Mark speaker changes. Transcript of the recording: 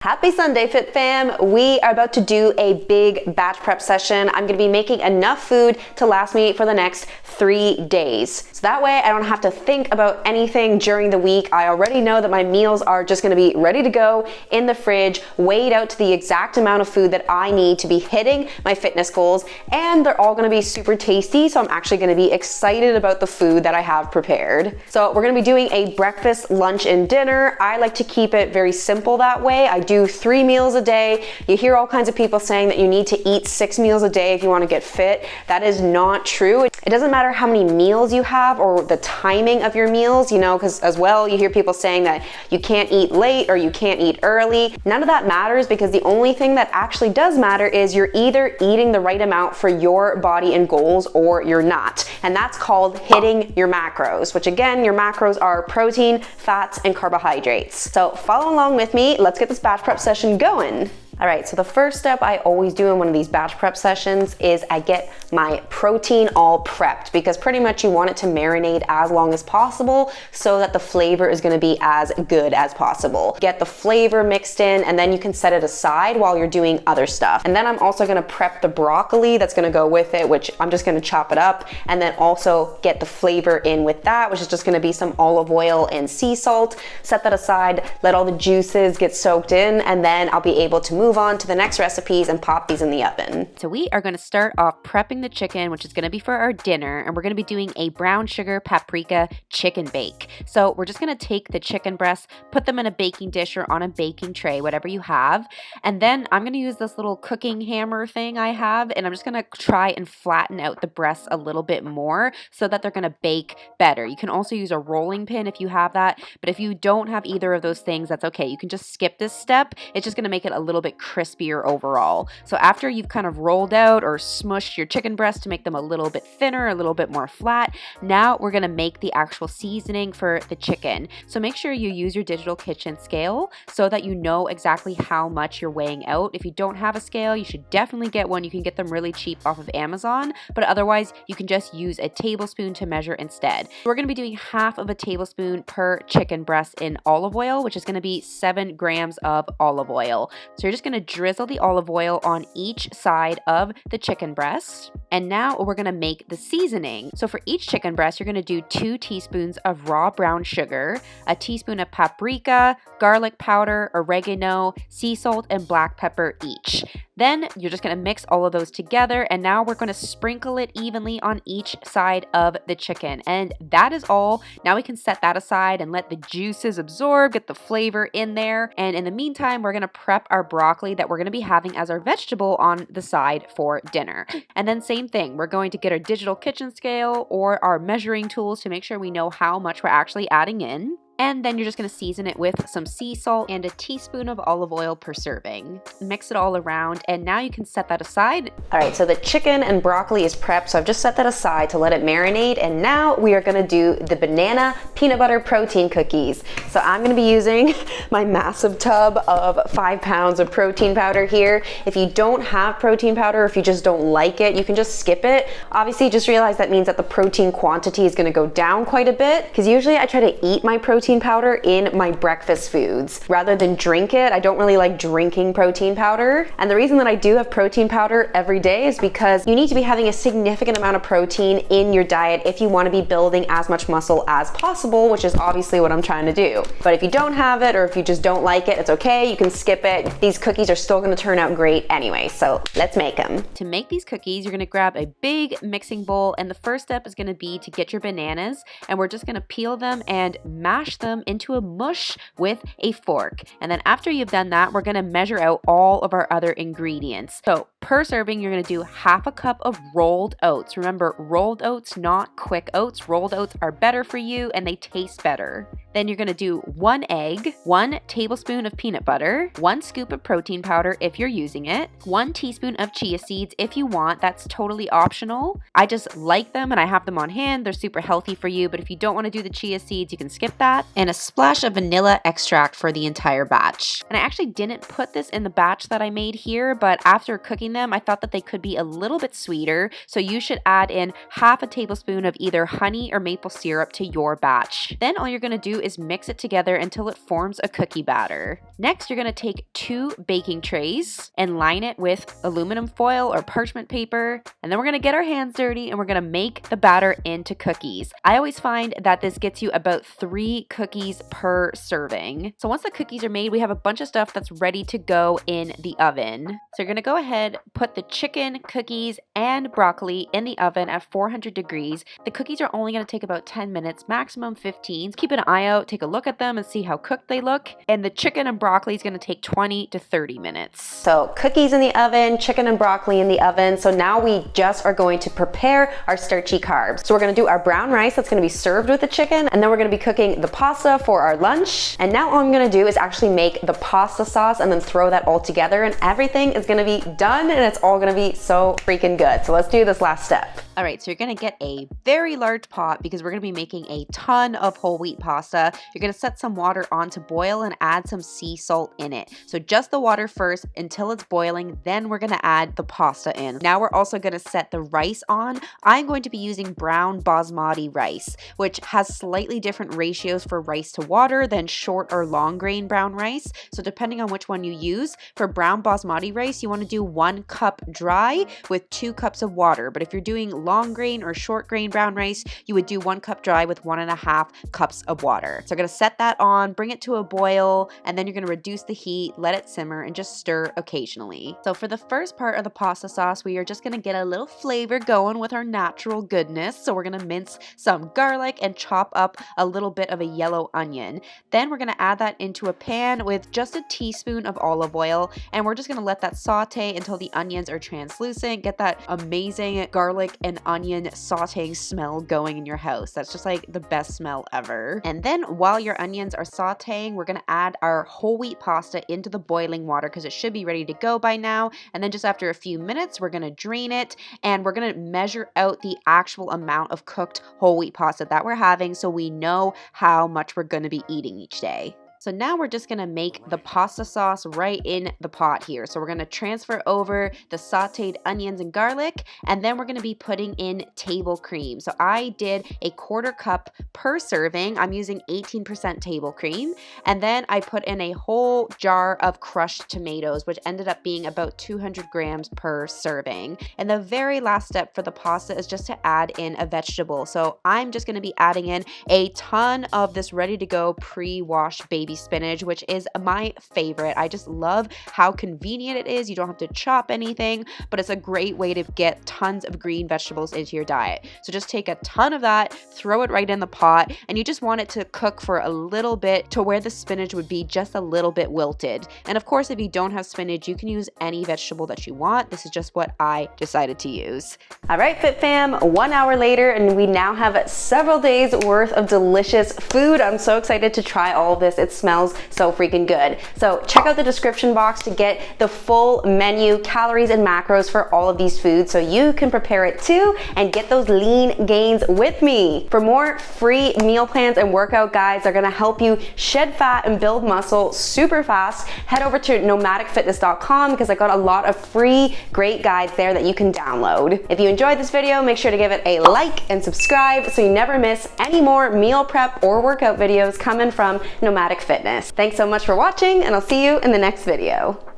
Speaker 1: Happy Sunday, FitFam! We are about to do a big batch prep session. I'm going to be making enough food to last me for the next 3 days. So that way I don't have to think about anything during the week. I already know that my meals are just going to be ready to go in the fridge, weighed out to the exact amount of food that I need to be hitting my fitness goals, and they're all going to be super tasty, so I'm actually going to be excited about the food that I have prepared. So we're going to be doing a breakfast, lunch, and dinner. I like to keep it very simple that way. I do 3 meals a day. You hear all kinds of people saying that you need to eat 6 meals a day if you want to get fit. That is not true. It doesn't matter how many meals you have or the timing of your meals, because as well, you hear people saying that you can't eat late or you can't eat early. None of that matters, because the only thing that actually does matter is you're either eating the right amount for your body and goals or you're not. And that's called hitting your macros, which again, your macros are protein, fats, and carbohydrates. So follow along with me. Let's get this batch prep session going. All right, so the first step I always do in one of these batch prep sessions is I get my protein all prepped, because pretty much you want it to marinate as long as possible so that the flavor is gonna be as good as possible. Get the flavor mixed in, and then you can set it aside while you're doing other stuff. And then I'm also gonna prep the broccoli that's gonna go with it, which I'm just gonna chop it up, and then also get the flavor in with that, which is just gonna be some olive oil and sea salt. Set that aside, let all the juices get soaked in, and then I'll be able to move on to the next recipes and pop these in the oven.
Speaker 2: So we are going to start off prepping the chicken, which is going to be for our dinner, and we're going to be doing a brown sugar paprika chicken bake. So we're just going to take the chicken breasts, put them in a baking dish or on a baking tray, whatever you have, and then I'm going to use this little cooking hammer thing I have, and I'm just going to try and flatten out the breasts a little bit more so that they're going to bake better. You can also use a rolling pin if you have that, but if you don't have either of those things, that's okay. You can just skip this step. It's just going to make it a little bit crispier overall. So after you've kind of rolled out or smushed your chicken breast to make them a little bit thinner, a little bit more flat, now we're going to make the actual seasoning for the chicken. So make sure you use your digital kitchen scale so that you know exactly how much you're weighing out. If you don't have a scale, you should definitely get one. You can get them really cheap off of Amazon, but otherwise you can just use a tablespoon to measure instead. We're going to be doing half of a tablespoon per chicken breast in olive oil, which is going to be 7 grams of olive oil. So you're just going to drizzle the olive oil on each side of the chicken breast. And now we're going to make the seasoning. So for each chicken breast, you're going to do 2 teaspoons of raw brown sugar, a teaspoon of paprika, garlic powder, oregano, sea salt, and black pepper each. Then you're just going to mix all of those together, and now we're going to sprinkle it evenly on each side of the chicken. And that is all. Now we can set that aside and let the juices absorb, get the flavor in there. And in the meantime, we're going to prep our broccoli that we're going to be having as our vegetable on the side for dinner. And then same thing, we're going to get our digital kitchen scale or our measuring tools to make sure we know how much we're actually adding in. And then you're just going to season it with some sea salt and a teaspoon of olive oil per serving. Mix it all around, and now you can set that aside.
Speaker 1: All right, so the chicken and broccoli is prepped, so I've just set that aside to let it marinate, and now we are going to do the banana peanut butter protein cookies. So I'm going to be using my massive tub of 5 pounds of protein powder here. If you don't have protein powder, or if you just don't like it, you can just skip it. Obviously, just realize that means that the protein quantity is going to go down quite a bit, because usually I try to eat my protein powder in my breakfast foods rather than drink it. I don't really like drinking protein powder. And the reason that I do have protein powder every day is because you need to be having a significant amount of protein in your diet if you want to be building as much muscle as possible, which is obviously what I'm trying to do. But if you don't have it, or if you just don't like it, it's okay. You can skip it. These cookies are still going to turn out great anyway. So let's make them.
Speaker 2: To make these cookies, you're going to grab a big mixing bowl, and the first step is going to be to get your bananas, and we're just going to peel them and mash them into a mush with a fork. And then after you've done that, we're going to measure out all of our other ingredients. So per serving, you're going to do half a cup of rolled oats. Remember, rolled oats, not quick oats. Rolled oats are better for you and they taste better. Then you're going to do 1 egg, 1 tablespoon of peanut butter, 1 scoop of protein powder if you're using it, 1 teaspoon of chia seeds if you want. That's totally optional. I just like them and I have them on hand. They're super healthy for you, but if you don't want to do the chia seeds, you can skip that. And a splash of vanilla extract for the entire batch. And I actually didn't put this in the batch that I made here, but after cooking making them, I thought that they could be a little bit sweeter. So you should add in half a tablespoon of either honey or maple syrup to your batch. Then all you're gonna do is mix it together until it forms a cookie batter. Next, you're gonna take 2 baking trays and line it with aluminum foil or parchment paper. And then we're gonna get our hands dirty and we're gonna make the batter into cookies. I always find that this gets you about 3 cookies per serving. So once the cookies are made, we have a bunch of stuff that's ready to go in the oven. So you're gonna go ahead, put the chicken, cookies, and broccoli in the oven at 400 degrees. The cookies are only gonna take about 10 minutes, maximum 15. Keep an eye out, take a look at them and see how cooked they look. And the chicken and broccoli is gonna take 20 to 30 minutes.
Speaker 1: So cookies in the oven, chicken and broccoli in the oven. So now we just are going to prepare our starchy carbs. So we're gonna do our brown rice that's gonna be served with the chicken, and then we're gonna be cooking the pasta for our lunch. And now all I'm gonna do is actually make the pasta sauce and then throw that all together, and everything is gonna be done and it's all gonna be so freaking good. So let's do this last step.
Speaker 2: All right, so you're gonna get a very large pot because we're gonna be making a ton of whole wheat pasta. You're gonna set some water on to boil and add some sea salt in it. So just the water first until it's boiling, then we're gonna add the pasta in. Now we're also gonna set the rice on. I'm going to be using brown basmati rice, which has slightly different ratios for rice to water than short or long grain brown rice. So depending on which one you use, for brown basmati rice, you wanna do 1 cup dry with 2 cups of water. But if you're doing long grain or short grain brown rice, you would do 1 cup dry with 1.5 cups of water. So I'm gonna set that on, bring it to a boil, and then you're gonna reduce the heat, let it simmer, and just stir occasionally. So for the first part of the pasta sauce, we are just gonna get a little flavor going with our natural goodness. So we're gonna mince some garlic and chop up a little bit of a yellow onion. Then we're gonna add that into a pan with just a teaspoon of olive oil, and we're just gonna let that saute until the onions are translucent. Get that amazing garlic and onion sauteing smell going in your house. That's just like the best smell ever. And then while your onions are sauteing, we're gonna add our whole wheat pasta into the boiling water because it should be ready to go by now. And then just after a few minutes, we're gonna drain it and we're gonna measure out the actual amount of cooked whole wheat pasta that we're having so we know how much we're gonna be eating each day. So now we're just gonna make the pasta sauce right in the pot here. So we're gonna transfer over the sauteed onions and garlic, and then we're gonna be putting in table cream. So I did a 1/4 cup per serving. I'm using 18% table cream. And then I put in a whole jar of crushed tomatoes, which ended up being about 200 grams per serving. And the very last step for the pasta is just to add in a vegetable. So I'm just gonna be adding in a ton of this ready to go pre-washed baby spinach, which is my favorite. I just love how convenient it is. You don't have to chop anything, but it's a great way to get tons of green vegetables into your diet. So just take a ton of that, throw it right in the pot, and you just want it to cook for a little bit to where the spinach would be just a little bit wilted. And of course, if you don't have spinach, you can use any vegetable that you want. This is just what I decided to use.
Speaker 1: All right, FitFam, 1 hour later, and we now have several days worth of delicious food. I'm so excited to try all of this. It smells so freaking good. So check out the description box to get the full menu, calories and macros for all of these foods so you can prepare it too and get those lean gains with me. For more free meal plans and workout guides that are gonna help you shed fat and build muscle super fast, head over to nomadicfitness.com because I got a lot of free great guides there that you can download. If you enjoyed this video, make sure to give it a like and subscribe so you never miss any more meal prep or workout videos coming from Nomadic Fitness. Thanks so much for watching, and I'll see you in the next video.